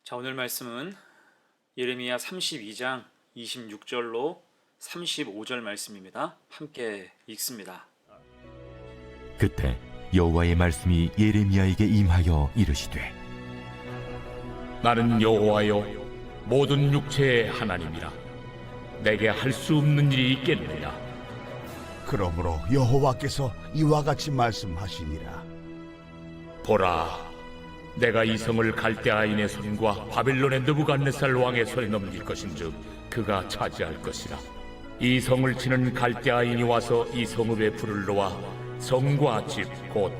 자, 오늘 말씀은 예레미야 32장 26절로 35절 말씀입니다. 함께 읽습니다. 그때 여호와의 말씀이 예레미야에게 임하여 이르시되, 나는 여호와여 모든 육체의 하나님이라. 내게 할 수 없는 일이 있겠느냐? 그러므로 여호와께서 이와 같이 말씀하시니라. 보라, 내가 이 성을 갈대아인의 손과 바벨론의 느부갓네살 왕의 손에 넘길 것인즉 그가 차지할 것이라. 이 성을 치는 갈대아인이 와서 이 성읍에 불을 놓아 성과 집 곧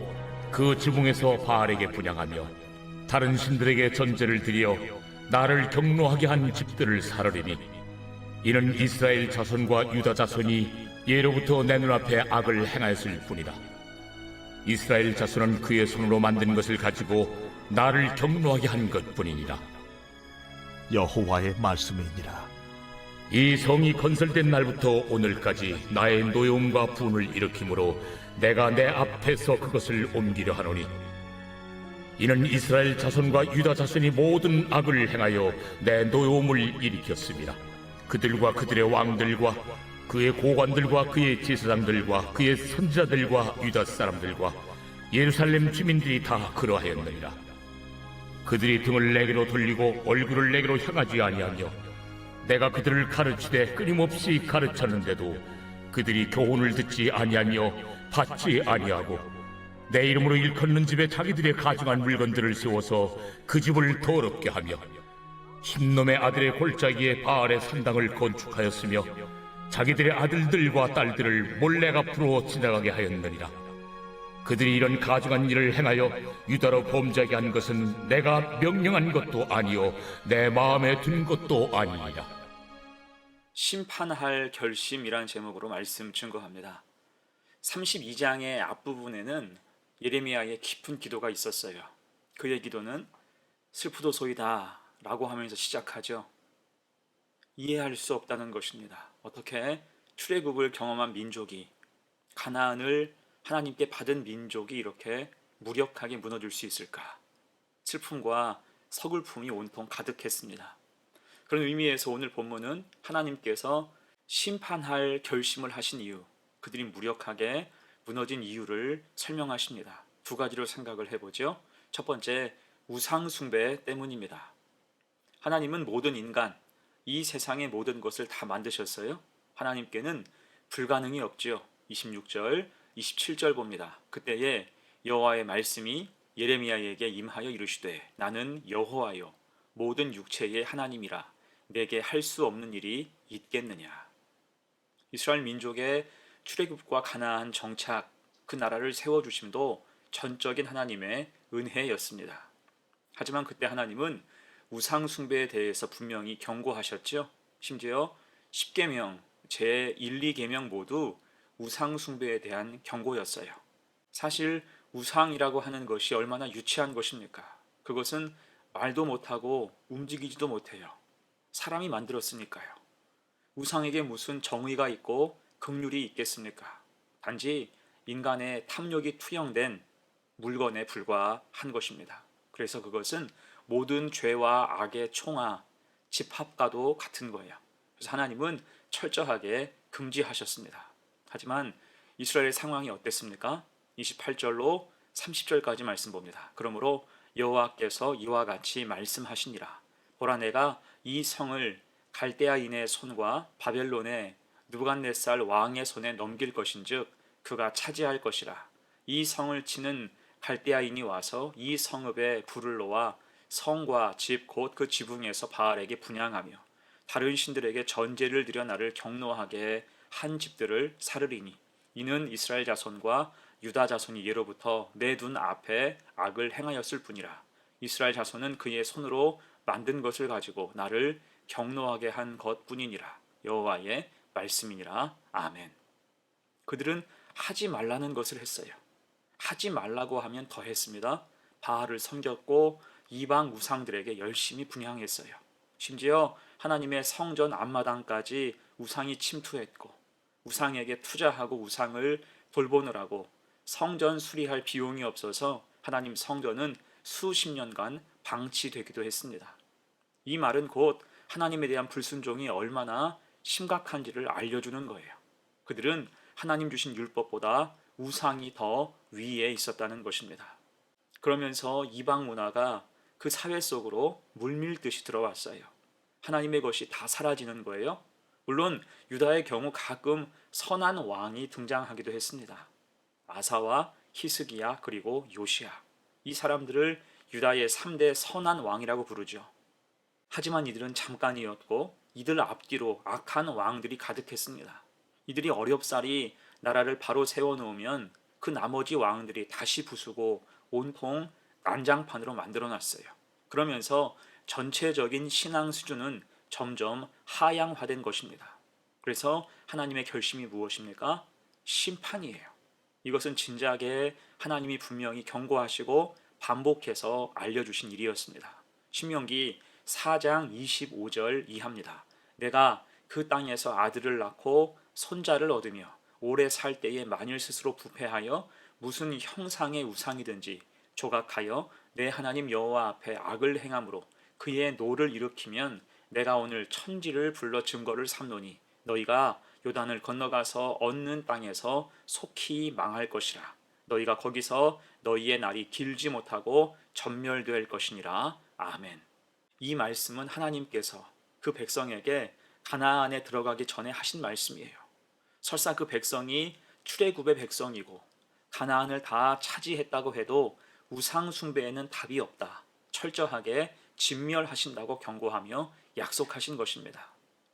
그 지붕에서 바알에게 분향하며 다른 신들에게 전제를 드려 나를 경노하게 한 집들을 사르리니, 이는 이스라엘 자손과 유다 자손이 예로부터 내 눈앞에 악을 행하였을 뿐이다. 이스라엘 자손은 그의 손으로 만든 것을 가지고 나를 경노하게 한 것뿐이니라. 여호와의 말씀이니라. 이 성이 건설된 날부터 오늘까지 나의 노여움과 분을 일으키므로 내가 내 앞에서 그것을 옮기려 하노니, 이는 이스라엘 자손과 유다 자손이 모든 악을 행하여 내 노여움을 일으켰습니다. 그들과 그들의 왕들과 그의 고관들과 그의 제사장들과 그의 선지자들과 유다 사람들과 예루살렘 주민들이 다 그러하였느니라. 그들이 등을 내게로 돌리고 얼굴을 내게로 향하지 아니하며 내가 그들을 가르치되 끊임없이 가르쳤는데도 그들이 교훈을 듣지 아니하며 받지 아니하고 내 이름으로 일컫는 집에 자기들의 가증한 물건들을 세워서 그 집을 더럽게 하며 흰놈의 아들의 골짜기에 바알의 산당을 건축하였으며 자기들의 아들들과 딸들을 몰래 앞으로 지나가게 하였느니라. 그들이 이런 가증한 일을 행하여 유다로 범죄하게 한 것은 내가 명령한 것도 아니요 내 마음에 든 것도 아니니라. 심판할 결심이란 제목으로 말씀 증거합니다. 32장의 앞부분에는 예레미야의 깊은 기도가 있었어요. 그의 기도는 슬프도소이다 라고 하면서 시작하죠. 이해할 수 없다는 것입니다. 어떻게 출애굽을 경험한 민족이, 가나안을 하나님께 받은 민족이 이렇게 무력하게 무너질 수 있을까? 슬픔과 서글픔이 온통 가득했습니다. 그런 의미에서 오늘 본문은 하나님께서 심판할 결심을 하신 이유, 그들이 무력하게 무너진 이유를 설명하십니다. 두 가지로 생각을 해보죠. 첫 번째, 우상 숭배 때문입니다. 하나님은 모든 인간, 이 세상의 모든 것을 다 만드셨어요. 하나님께는 불가능이 없죠. 26절, 27절 봅니다. 그때에 여호와의 말씀이 예레미야에게 임하여 이르시되, 나는 여호와여 모든 육체의 하나님이라. 내게 할 수 없는 일이 있겠느냐. 이스라엘 민족의 출애굽과 가나안 정착, 그 나라를 세워주심도 전적인 하나님의 은혜였습니다. 하지만 그때 하나님은 우상 숭배에 대해서 분명히 경고하셨죠. 심지어 10계명, 제1, 2계명 모두 우상 숭배에 대한 경고였어요. 사실 우상이라고 하는 것이 얼마나 유치한 것입니까? 그것은 말도 못하고 움직이지도 못해요. 사람이 만들었으니까요. 우상에게 무슨 정의가 있고 긍휼이 있겠습니까? 단지 인간의 탐욕이 투영된 물건에 불과한 것입니다. 그래서 그것은 모든 죄와 악의 총화, 집합과도 같은 거예요. 그래서 하나님은 철저하게 금지하셨습니다. 하지만 이스라엘의 상황이 어땠습니까? 28절로 30절까지 말씀 봅니다. 그러므로 여호와께서 이와 같이 말씀하시니라. 보라, 내가 이 성을 갈대아인의 손과 바벨론의 느부갓네살 왕의 손에 넘길 것인즉 그가 차지할 것이라. 이 성을 치는 갈대아인이 와서 이 성읍에 불을 놓아 성과 집 곧 그 지붕에서 바알에게 분향하며 다른 신들에게 전제를 드려 나를 경노하게 한 집들을 사르리니, 이는 이스라엘 자손과 유다 자손이 예로부터 내 눈 앞에 악을 행하였을 뿐이라. 이스라엘 자손은 그의 손으로 만든 것을 가지고 나를 경노하게 한 것뿐이니라. 여호와의 말씀이니라. 아멘. 그들은 하지 말라는 것을 했어요. 하지 말라고 하면 더 했습니다. 바알을 섬겼고 이방 우상들에게 열심히 분향했어요. 심지어 하나님의 성전 앞마당까지 우상이 침투했고, 우상에게 투자하고 우상을 돌보느라고 성전 수리할 비용이 없어서 하나님 성전은 수십 년간 방치되기도 했습니다. 이 말은 곧 하나님에 대한 불순종이 얼마나 심각한지를 알려주는 거예요. 그들은 하나님 주신 율법보다 우상이 더 위에 있었다는 것입니다. 그러면서 이방 문화가 그 사회 속으로 물밀듯이 들어왔어요. 하나님의 것이 다 사라지는 거예요. 물론 유다의 경우 가끔 선한 왕이 등장하기도 했습니다. 아사와 히스기야 그리고 요시야, 이 사람들을 유다의 3대 선한 왕이라고 부르죠. 하지만 이들은 잠깐이었고 이들 앞뒤로 악한 왕들이 가득했습니다. 이들이 어렵사리 나라를 바로 세워놓으면 그 나머지 왕들이 다시 부수고 온통 난장판으로 만들어놨어요. 그러면서 전체적인 신앙 수준은 점점 하향화된 것입니다. 그래서 하나님의 결심이 무엇입니까? 심판이에요. 이것은 진작에 하나님이 분명히 경고하시고 반복해서 알려주신 일이었습니다. 신명기 4장 25절 이하입니다. 내가 그 땅에서 아들을 낳고 손자를 얻으며 오래 살 때에 만일 스스로 부패하여 무슨 형상의 우상이든지 조각하여 내 하나님 여호와 앞에 악을 행함으로 그의 노를 일으키면 내가 오늘 천지를 불러 증거를 삼노니 너희가 요단을 건너가서 얻는 땅에서 속히 망할 것이라. 너희가 거기서 너희의 날이 길지 못하고 전멸될 것이니라. 아멘. 이 말씀은 하나님께서 그 백성에게 가나안에 들어가기 전에 하신 말씀이에요. 설사 그 백성이 출애굽의 백성이고 가나안을 다 차지했다고 해도 우상 숭배에는 답이 없다. 철저하게 진멸하신다고 경고하며 약속하신 것입니다.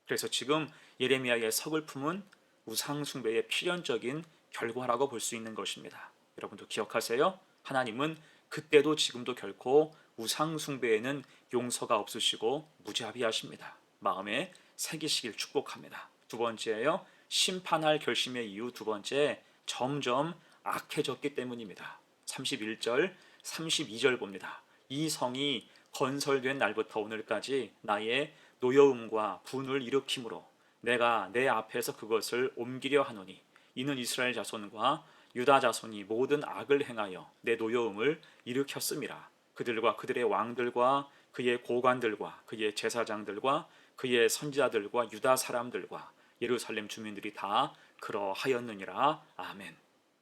그래서 지금 예레미야의 서글픔은 우상 숭배의 필연적인 결과라고 볼 수 있는 것입니다. 여러분도 기억하세요. 하나님은 그때도 지금도 결코 우상 숭배에는 용서가 없으시고 무자비하십니다. 마음에 새기시길 축복합니다. 두 번째예요. 심판할 결심의 이유 두 번째, 점점 악해졌기 때문입니다. 31절, 32절 봅니다. 이 성이 건설된 날부터 오늘까지 나의 노여움과 분을 일으킴으로 내가 내 앞에서 그것을 옮기려 하노니 이는 이스라엘 자손과 유다 자손이 모든 악을 행하여 내 노여움을 일으켰음이라. 그들과 그들의 왕들과 그의 고관들과 그의 제사장들과 그의 선지자들과 유다 사람들과 예루살렘 주민들이 다 그러하였느니라. 아멘.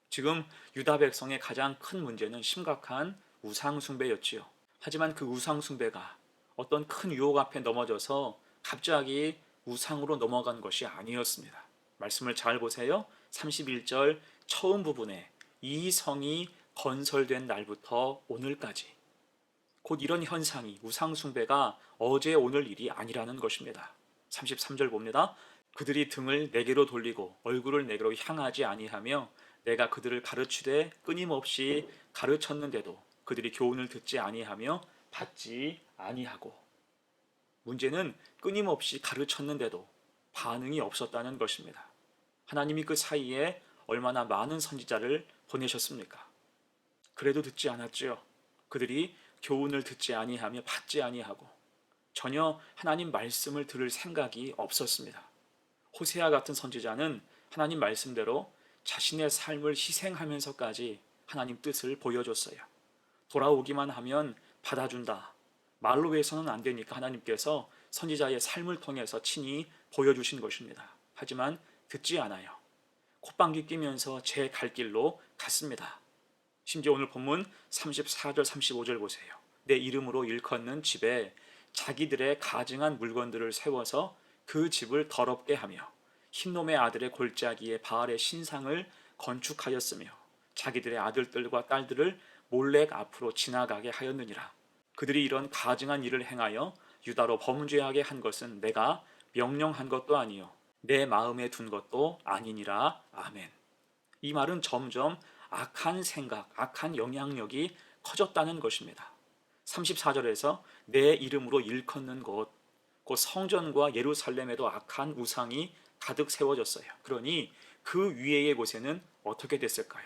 지금 유다 백성의 가장 큰 문제는 심각한 우상 숭배였지요. 하지만 그 우상 숭배가 어떤 큰 유혹 앞에 넘어져서 갑자기 우상으로 넘어간 것이 아니었습니다. 말씀을 잘 보세요. 31절 처음 부분에 이 성이 건설된 날부터 오늘까지, 곧 이런 현상이 우상 숭배가 어제 오늘 일이 아니라는 것입니다. 33절 봅니다. 그들이 등을 내게로 돌리고 얼굴을 내게로 향하지 아니하며 내가 그들을 가르치되 끊임없이 가르쳤는데도 그들이 교훈을 듣지 아니하며 받지 아니하고. 문제는 끊임없이 가르쳤는데도 반응이 없었다는 것입니다. 하나님이 그 사이에 얼마나 많은 선지자를 보내셨습니까? 그래도 듣지 않았지요. 그들이 교훈을 듣지 아니하며 받지 아니하고 전혀 하나님 말씀을 들을 생각이 없었습니다. 호세아 같은 선지자는 하나님 말씀대로 자신의 삶을 희생하면서까지 하나님 뜻을 보여줬어요. 돌아오기만 하면 받아준다. 말로 해서는 안 되니까 하나님께서 선지자의 삶을 통해서 친히 보여주신 것입니다. 하지만 듣지 않아요. 콧방귀 뀌면서 제 갈 길로 갔습니다. 심지어 오늘 본문 34절 35절 보세요. 내 이름으로 일컫는 집에 자기들의 가증한 물건들을 세워서 그 집을 더럽게 하며 흰놈의 아들의 골짜기에 바알의 신상을 건축하였으며 자기들의 아들들과 딸들을 몰렉 앞으로 지나가게 하였느니라. 그들이 이런 가증한 일을 행하여 유다로 범죄하게 한 것은 내가 명령한 것도 아니요 내 마음에 둔 것도 아니니라. 아멘. 이 말은 점점 악한 생각, 악한 영향력이 커졌다는 것입니다. 34절에서 내 이름으로 일컫는 곳, 곧 성전과 예루살렘에도 악한 우상이 가득 세워졌어요. 그러니 그 위에의 곳에는 어떻게 됐을까요?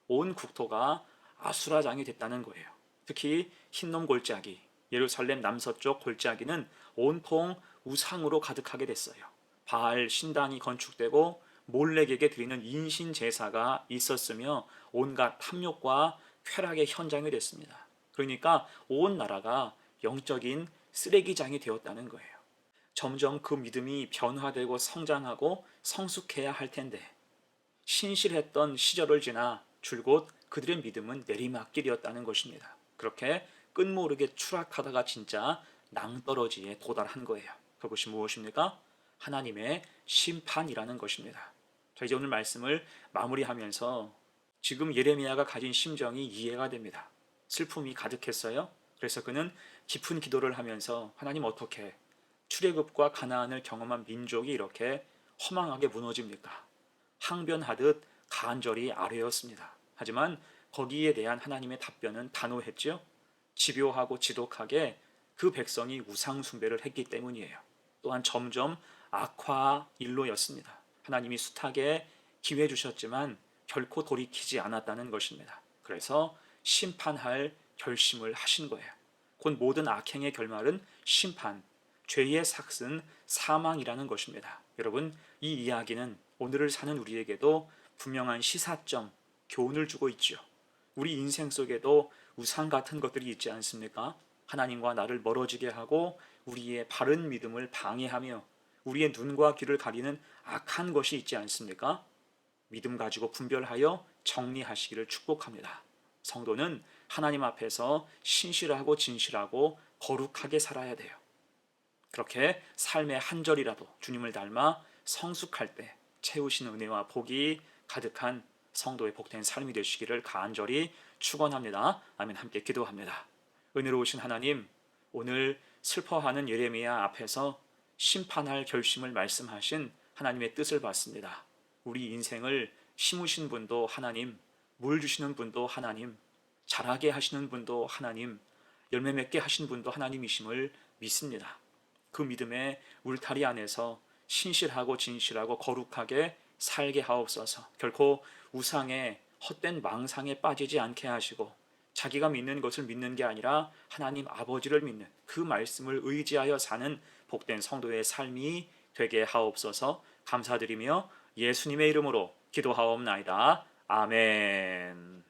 온 국토가 아수라장이 됐다는 거예요. 특히 흰놈 골짜기, 예루살렘 남서쪽 골짜기는 온통 우상으로 가득하게 됐어요. 바알 신당이 건축되고 몰렉에게 드리는 인신 제사가 있었으며 온갖 탐욕과 쾌락의 현장이 됐습니다. 그러니까 온 나라가 영적인 쓰레기장이 되었다는 거예요. 점점 그 믿음이 변화되고 성장하고 성숙해야 할 텐데 신실했던 시절을 지나 줄곧 그들의 믿음은 내리막길이었다는 것입니다. 그렇게 끝모르게 추락하다가 진짜 낭떠러지에 도달한 거예요. 그것이 무엇입니까? 하나님의 심판이라는 것입니다. 자, 이제 오늘 말씀을 마무리하면서 지금 예레미야가 가진 심정이 이해가 됩니다. 슬픔이 가득했어요. 그래서 그는 깊은 기도를 하면서 하나님, 어떻게 출애굽과 가나안을 경험한 민족이 이렇게 허망하게 무너집니까? 항변하듯 간절히 아뢰었습니다. 하지만 거기에 대한 하나님의 답변은 단호했죠. 집요하고 지독하게 그 백성이 우상 숭배를 했기 때문이에요. 또한 점점 악화 일로였습니다. 하나님이 숱하게 기회 주셨지만 결코 돌이키지 않았다는 것입니다. 그래서 심판할 결심을 하신 거예요. 곧 모든 악행의 결말은 심판, 죄의 삭은 사망이라는 것입니다. 여러분, 이 이야기는 오늘을 사는 우리에게도 분명한 시사점, 교훈을 주고 있죠. 우리 인생 속에도 우상 같은 것들이 있지 않습니까? 하나님과 나를 멀어지게 하고 우리의 바른 믿음을 방해하며 우리의 눈과 귀를 가리는 악한 것이 있지 않습니까? 믿음 가지고 분별하여 정리하시기를 축복합니다. 성도는 하나님 앞에서 신실하고 진실하고 거룩하게 살아야 돼요. 그렇게 삶의 한 절이라도 주님을 닮아 성숙할 때 채우시는 은혜와 복이 가득한 성도의 복된 삶이 되시기를 간절히 축원합니다. 아멘. 함께 기도합니다. 은혜로우신 하나님, 오늘 슬퍼하는 예레미야 앞에서 심판할 결심을 말씀하신 하나님의 뜻을 봤습니다. 우리 인생을 심으신 분도 하나님, 물 주시는 분도 하나님, 자라게 하시는 분도 하나님, 열매 맺게 하신 분도 하나님이심을 믿습니다. 그 믿음의 울타리 안에서 신실하고 진실하고 거룩하게 살게 하옵소서. 결코 우상의 헛된 망상에 빠지지 않게 하시고 자기가 믿는 것을 믿는 게 아니라 하나님 아버지를 믿는 그 말씀을 의지하여 사는 복된 성도의 삶이 되게 하옵소서. 감사드리며 예수님의 이름으로 기도하옵나이다. 아멘.